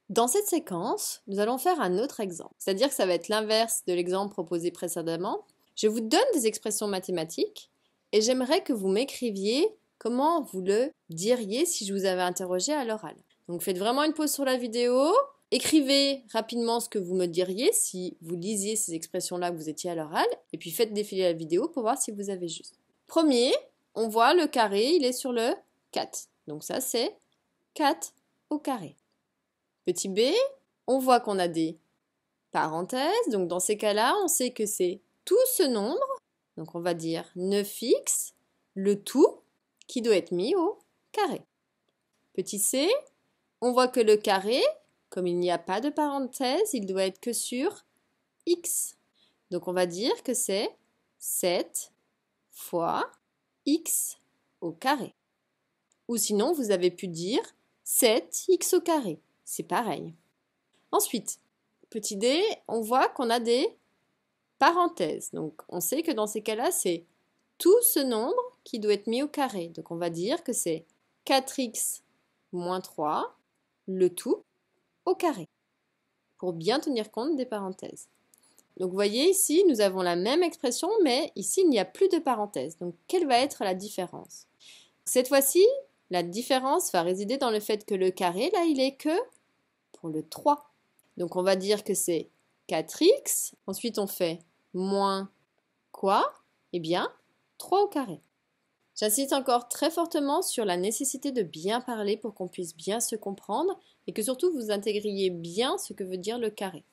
Dans cette séquence, nous allons faire un autre exemple, c'est-à-dire que ça va être l'inverse de l'exemple proposé précédemment. Je vous donne des expressions mathématiques et j'aimerais que vous m'écriviez comment vous le diriez si je vous avais interrogé à l'oral. Donc faites vraiment une pause sur la vidéo, écrivez rapidement ce que vous me diriez si vous lisiez ces expressions-là que vous étiez à l'oral, et puis faites défiler la vidéo pour voir si vous avez juste. Premier, on voit le carré, il est sur le 4. Donc ça c'est 4 au carré. Petit b, on voit qu'on a des parenthèses, donc dans ces cas-là, on sait que c'est tout ce nombre, donc on va dire 9x, le tout, qui doit être mis au carré. Petit c, on voit que le carré, comme il n'y a pas de parenthèse, il doit être que sur x. Donc on va dire que c'est 7 fois x au carré. Ou sinon, vous avez pu dire 7x au carré. C'est pareil. Ensuite, petit d, on voit qu'on a des parenthèses. Donc, on sait que dans ces cas-là, c'est tout ce nombre qui doit être mis au carré. Donc, on va dire que c'est 4x moins 3, le tout, au carré, pour bien tenir compte des parenthèses. Donc, vous voyez ici, nous avons la même expression, mais ici, il n'y a plus de parenthèses. Donc, quelle va être la différence? Cette fois-ci, la différence va résider dans le fait que le carré, là, il est que pour le 3. Donc on va dire que c'est 4x. Ensuite on fait moins quoi? Eh bien 3 au carré. J'insiste encore très fortement sur la nécessité de bien parler pour qu'on puisse bien se comprendre et que surtout vous intégriez bien ce que veut dire le carré.